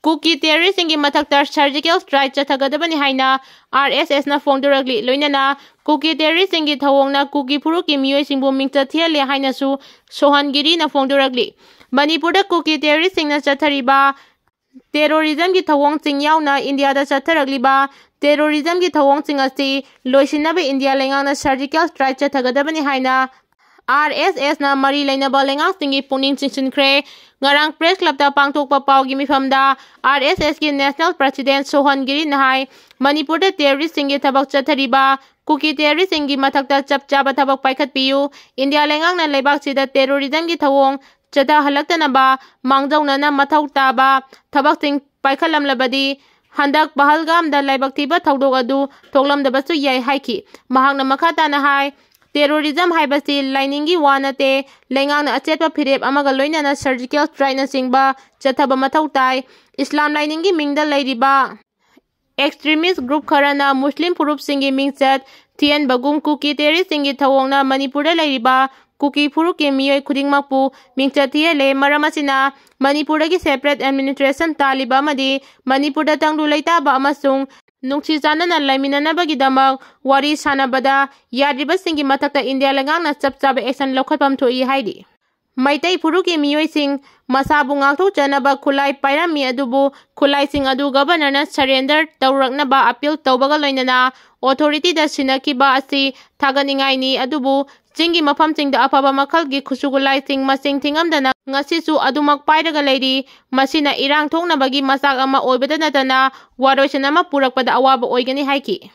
Kuki terrorist-ingi mathakta surgical strike Twgadabni haina RSS na fongdoragli loinana Kuki terrorist-ingi thawongna Kuki Puruki miyoi singbu mingcha thiale haina su sohangiri na fongdoragli Manipurda Kuki terrorist-ingna chathariba terrorism ki thawong ching yauna India da chatharagli terrorism ki thawong ching asi loisinaba India lengang surgical strike Twgadabni haina RSS na mari lainaba lengang singi puning chingsinkhre ngarang press club ta pangthokpa pawgi mifamda RSS ki national president Sohangiri nahai Manipur da terrorist singi thabak chathariba Kuki terrorist singi mathakta chapchaba thabak paikhatpiyu India lengang na leibak sida terrorism ki thawong chata halaktanaba mangjawnana mathau taba thabak sing paikhalamlabadi handak Pahalgam da laibak thiba thaudok adu thoklamdabasu yai haiki mahakna makhata na hai terrorism haibasi liningi wanate lengang achetwa phirep amaga loinana surgical strike na singba chathaba mathau tai Islam liningi mingda leiriba extremist group kharana Muslim purup singi mingchat thian bagum Kuki terrorist singi thawongna Manipurda leiriba Kuki Puruki miyoi khudingmakpu mingchat thiale maramasina Manipurda ki separate administration taliba amadi Manipurda tangdu leitaba amasung nungsi janana laiminanabagi damak wari sanabada yadriba singi mathakta India lengang chapchaba action lokhatpam thoi haidi Maitai Puruki miyoi sing masabu ngakthok janaba khulai pairami adubu khulai sing adu governor na surrender tawraknaba appeal tawbaga loinana authority da sinakiba asi thaganingai ni adubu Jingi mafam chingda afaba makhalgi khusugulai sing masing thingamdana ngasisu adumak pairaga leiri masina irang thoknabagi masak ama oibada natana waroisan ama purakpada awaba oigani haiki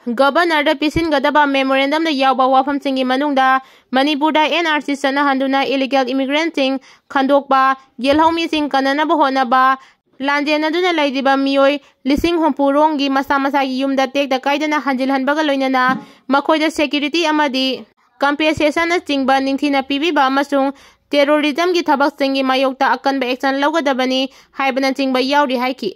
Governor da pisingadaba memorandum da yawba wafam singi manungda Manipurda NRC sanahanduna illegal immigrant sing khandokpa yelhaumi sing kananaba honaba Lanjenaduna leidiba miyoi lising hompurongi masa-masagi yumda tekda kaidana hanjilhanbaga loinana makoida security amadi compensation na chingba ningthina pibiba amasung terrorism ki thabak singi mayokta akanba action laugadabani haibana chingba yauri haiki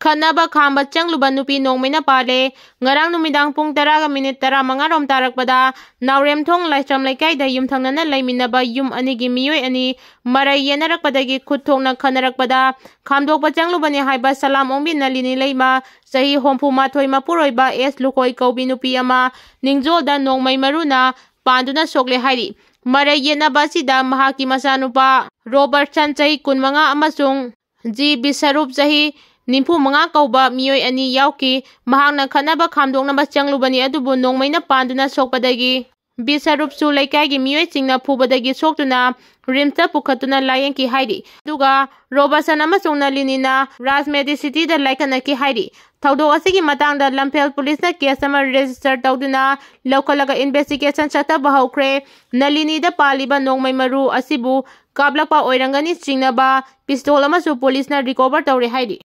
Khanaba khamba changluba nupi Nongmeina Panle ngarang numidang pung 10:15 rom tarakpada naurem thong laisram laikai da yum thangnana laiminaba yum anigi miyoi ani marai yenarakpadagi khuthokna khanarakpada khamdokpa changlubani haiba salam ongbi nalini leima sahi hompu mathoi mapuroiba es lukoi kaubi nupi ama ningjolda nongmai maruna panduna sokle hairi marai yenaba sida mahaki masanupa Robertson sahi 15 amasung G Bisarup sahi Nimpu mga kauba miyoi ani yauki mahakna khanaba khamdoknaba changlubani adubu Nongmeina panduna sokpadagi Bisarupsu laikagi miyoi singna phubadagi soktuna rimta pukhatuna layengki hairi duga Robertson amasung nalinina Rajmedi city da laikanaki hairi Thaudok asigi matangda Lamphel police na case ama register tawduna laukalaga investigation chataba haukhre nalini da paliba nongmai maru asibu kablakpa oirangani chingnaba pistol amasu police na recover tawre hairi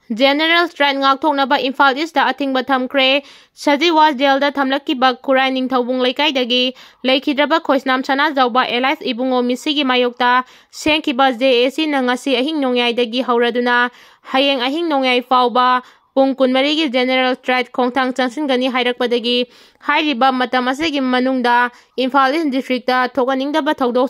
General Strike ngakthoknaba Imphal East da Athingba Thamkhre Sajiwa jail da thamlakiba Khurai ningthaubung leikaidagi leikidraba khoisnam sana jawba Elias ibungo misigi mayokta sengkiba JAC na ngasi ahing nongyai hauraduna hayeng ahing nongyai fauba pung 12 gi General Strike khongthang changsingani hairakpadagi hairiba matam asigi manungda Imphal East district da thoganingdaba thaudok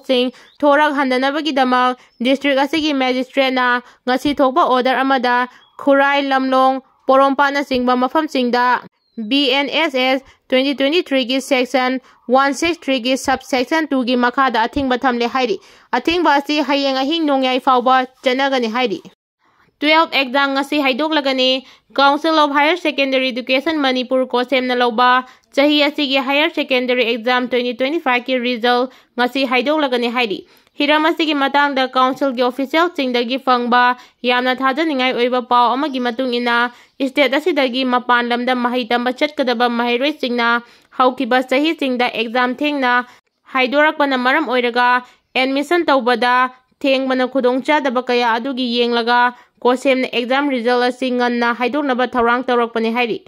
thorak handanabagi damak district asigi magistrate na ngasi thokba order amada Khurai Lamlong Porompana singba mafam singda BNSS 2023 gi section 163 gi subsection 2 gi makhada Athingba Thamle hairi Athingba asi hayeng ahing nongyai fauba chanagani hairi 12 exam ngasi haidoklagani Council of Higher Secondary Education Manipur ko semna loba chahi asigi Higher Secondary Exam 2025 ki result ngasi haidoklagani hairi Hiram asigi matangda council gi official chingdagi fangba yamna thajaningai oiba paw amagi matungina state asidagi mapan lamda mahai tamba chatkadaba mahairoi chingna haukiba chahi chingda exam thengna haidorakpana maram oiraga admission tawbada thengbana khudongchadaba kaya adugi yenglaga kosemna exam result asi nganna haidoknaba thaurang tawrakpani hairi